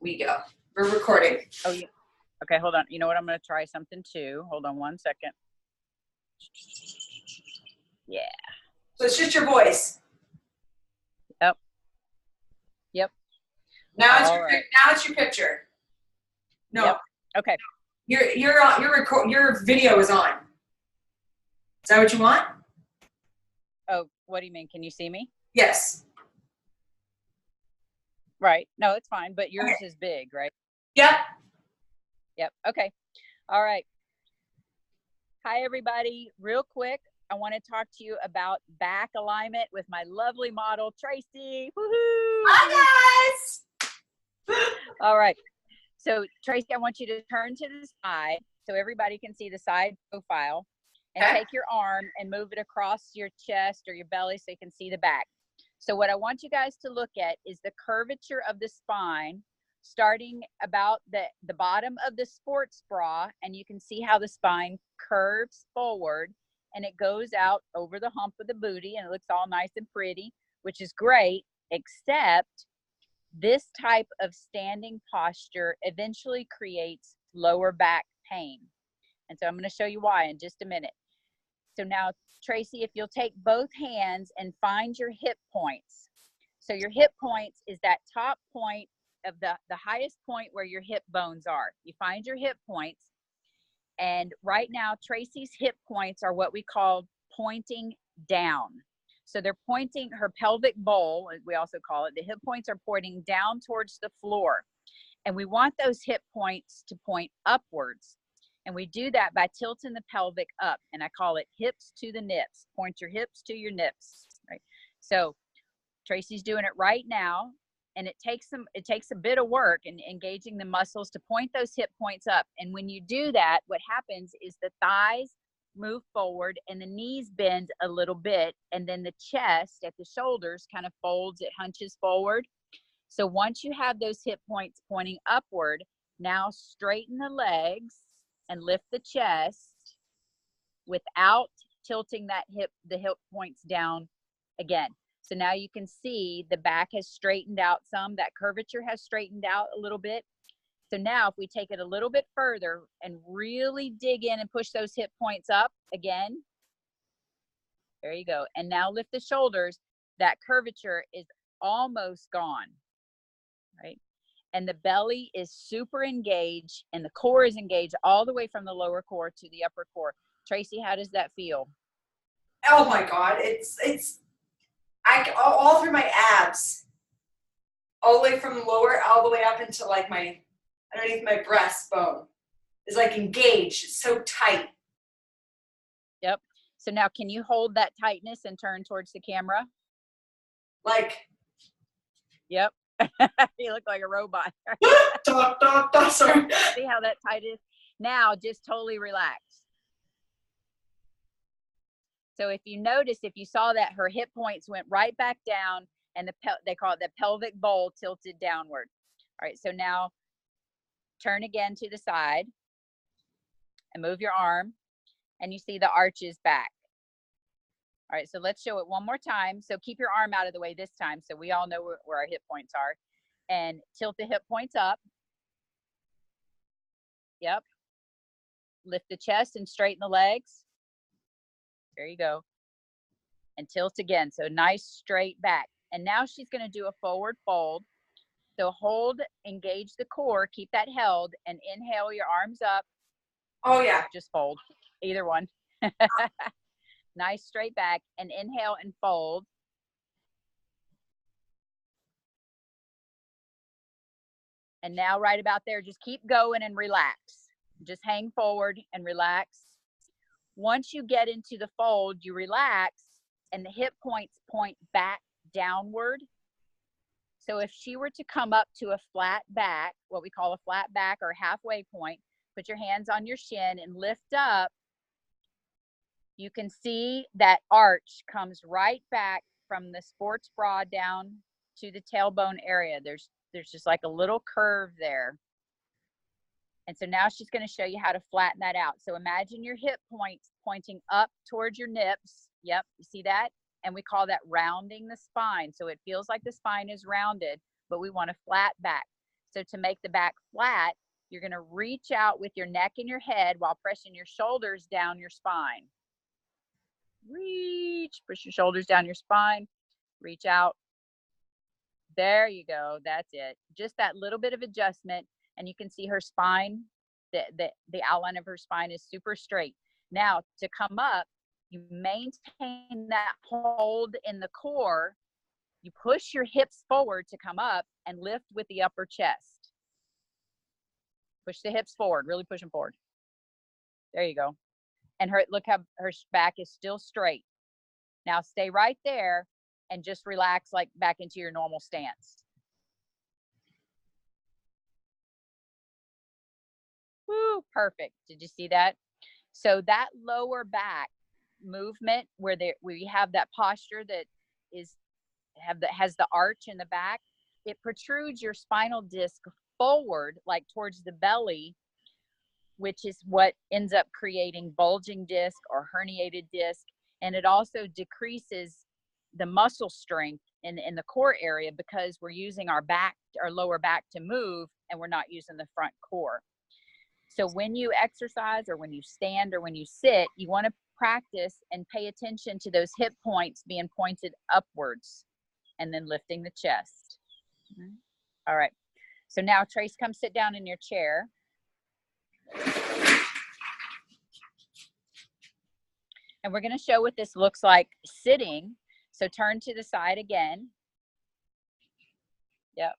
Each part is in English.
We go. We're recording. Oh, yeah. Okay, hold on. You know what? I'm going to try something too. Hold on 1 second. Yeah. So it's just your voice. Yep. Yep. Now it's your picture. No. Yep. Okay. Your video is on. Is that what you want? Oh, what do you mean? Can you see me? Yes. Right. No, it's fine. But yours is big, right? Yep. Yep. Okay. All right. Hi, everybody. Real quick, I want to talk to you about back alignment with my lovely model, Tracy. Woohoo! Hi, guys. All right. So, Tracy, I want you to turn to the side so everybody can see the side profile, and take your arm and move it across your chest or your belly so you can see the back. So what I want you guys to look at is the curvature of the spine, starting about the bottom of the sports bra, and you can see how the spine curves forward and it goes out over the hump of the booty, and it looks all nice and pretty, which is great, except this type of standing posture eventually creates lower back pain. And so I'm going to show you why in just a minute. So now, Tracy, if you'll take both hands and find your hip points. So your hip points is that top point of the highest point where your hip bones are. You find your hip points. And right now, Tracy's hip points are what we call pointing down. So they're pointing her pelvic bowl, as we also call it. The hip points are pointing down towards the floor. And we want those hip points to point upwards. And we do that by tilting the pelvic up. And I call it hips to the nips. Point your hips to your nips, right? So Tracy's doing it right now. And it takes a bit of work in engaging the muscles to point those hip points up. And when you do that, what happens is the thighs move forward and the knees bend a little bit. And then the chest at the shoulders kind of folds, it hunches forward. So once you have those hip points pointing upward, now straighten the legs and lift the chest without tilting the hip points down again. So now you can see the back has straightened out some, that curvature has straightened out a little bit. So now if we take it a little bit further and really dig in and push those hip points up again, there you go. And now lift the shoulders, that curvature is almost gone, right? And the belly is super engaged and the core is engaged all the way from the lower core to the upper core. Tracy, how does that feel? Oh my God, it's all through my abs, all the way from lower, all the way up into like my, underneath my breastbone is like engaged. It's so tight. Yep. So now can you hold that tightness and turn towards the camera? Like. Yep. You look like a robot. Sorry. See how that tight is? Now just totally relax. So if you notice, if you saw that her hip points went right back down and they call it the pelvic bowl tilted downward. All right, so now turn again to the side and move your arm and you see the arches back. All right, so let's show it one more time. So keep your arm out of the way this time so we all know where our hip points are. And tilt the hip points up. Yep. Lift the chest and straighten the legs. There you go. And tilt again. So nice straight back. And now she's going to do a forward fold. So hold, engage the core, keep that held, and inhale your arms up. Oh, yeah. Just fold. Either one. Nice straight back. And inhale and fold. And now right about there, just keep going and relax. Just hang forward and relax. Once you get into the fold, you relax and the hip points point back downward. So if she were to come up to a flat back, what we call a flat back or halfway point, put your hands on your shin and lift up. You can see that arch comes right back from the sports bra down to the tailbone area. There's just like a little curve there. And so now she's going to show you how to flatten that out. So imagine your hip points pointing up towards your nips. Yep, you see that? And we call that rounding the spine. So it feels like the spine is rounded, but we want a flat back. So to make the back flat, you're going to reach out with your neck and your head while pressing your shoulders down your spine. Reach, push your shoulders down your spine, reach out. There you go. That's it. Just that little bit of adjustment. And you can see her spine, the outline of her spine is super straight. Now to come up, you maintain that hold in the core. You push your hips forward to come up and lift with the upper chest. Push the hips forward, really push them forward. There you go. And look how her back is still straight. Now stay right there and just relax like back into your normal stance. Woo, perfect. Did you see that? So that lower back movement where we have that posture that has the arch in the back, it protrudes your spinal disc forward, like towards the belly, which is what ends up creating bulging disc or herniated disc. And it also decreases the muscle strength in the core area because we're using our lower back to move and we're not using the front core. So when you exercise or when you stand or when you sit, you want to practice and pay attention to those hip points being pointed upwards and then lifting the chest. All right. So now Trace, come sit down in your chair. And we're going to show what this looks like sitting. So turn to the side again. Yep.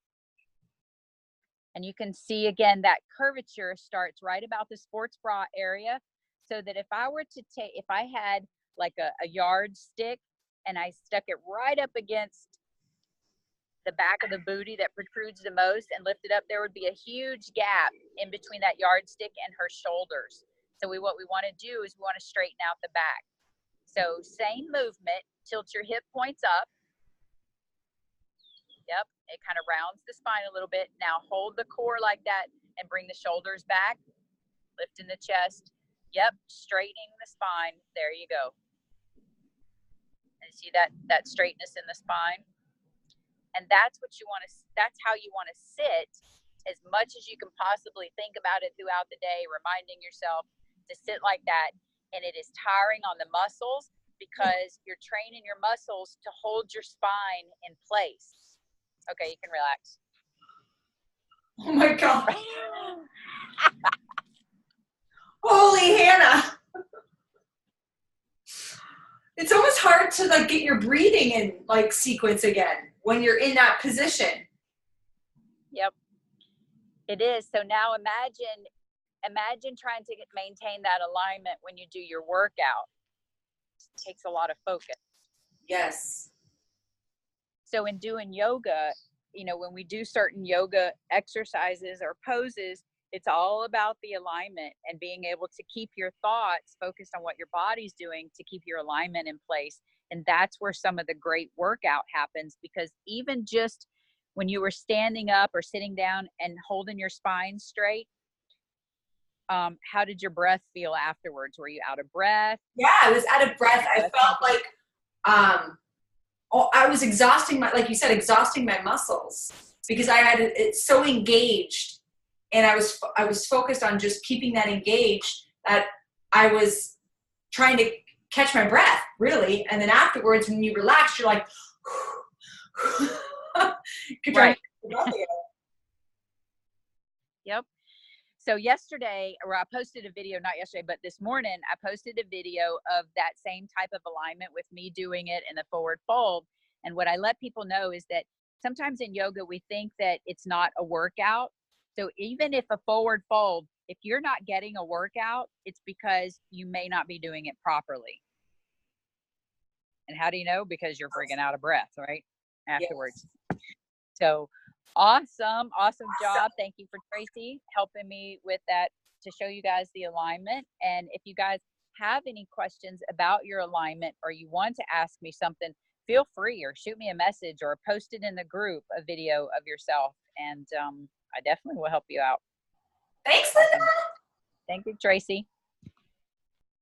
And you can see again that curvature starts right about the sports bra area. So that if I had like a yardstick and I stuck it right up against the back of the booty that protrudes the most and lifted up, there would be a huge gap in between that yardstick and her shoulders. So what we want to do is we want to straighten out the back. So same movement, tilt your hip points up. Yep, it kind of rounds the spine a little bit. Now hold the core like that and bring the shoulders back, lifting the chest. Yep, straightening the spine. There you go. And see that straightness in the spine? And that's how you want to sit as much as you can possibly think about it throughout the day, reminding yourself to sit like that. And it is tiring on the muscles because you're training your muscles to hold your spine in place. Okay, you can relax. Oh my God. Holy Hannah. It's almost hard to like get your breathing in like sequence again when you're in that position. Yep, it is. So now imagine trying to maintain that alignment when you do your workout. It takes a lot of focus. Yes. So in doing yoga, when we do certain yoga exercises or poses, it's all about the alignment and being able to keep your thoughts focused on what your body's doing to keep your alignment in place. And that's where some of the great workout happens, because even just when you were standing up or sitting down and holding your spine straight, how did your breath feel afterwards? Were you out of breath? Yeah, I was out of breath. I felt like I was exhausting my muscles because I had it so engaged, and I was focused on just keeping that engaged that I was trying to catch my breath, really. And then afterwards, when you relax, you're like, right. Yep. So yesterday, or I posted a video, not yesterday, but this morning, I posted a video of that same type of alignment with me doing it in the forward fold. And what I let people know is that sometimes in yoga, we think that it's not a workout. So even if a forward fold, if you're not getting a workout, it's because you may not be doing it properly. And how do you know? Because you're freaking out of breath, right? Afterwards. Yes. So awesome job. Thank you for Tracy helping me with that to show you guys the alignment. And if you guys have any questions about your alignment or you want to ask me something, feel free, or shoot me a message or post it in the group, a video of yourself, and I definitely will help you out. Thanks, Linda. Thank you, Tracy.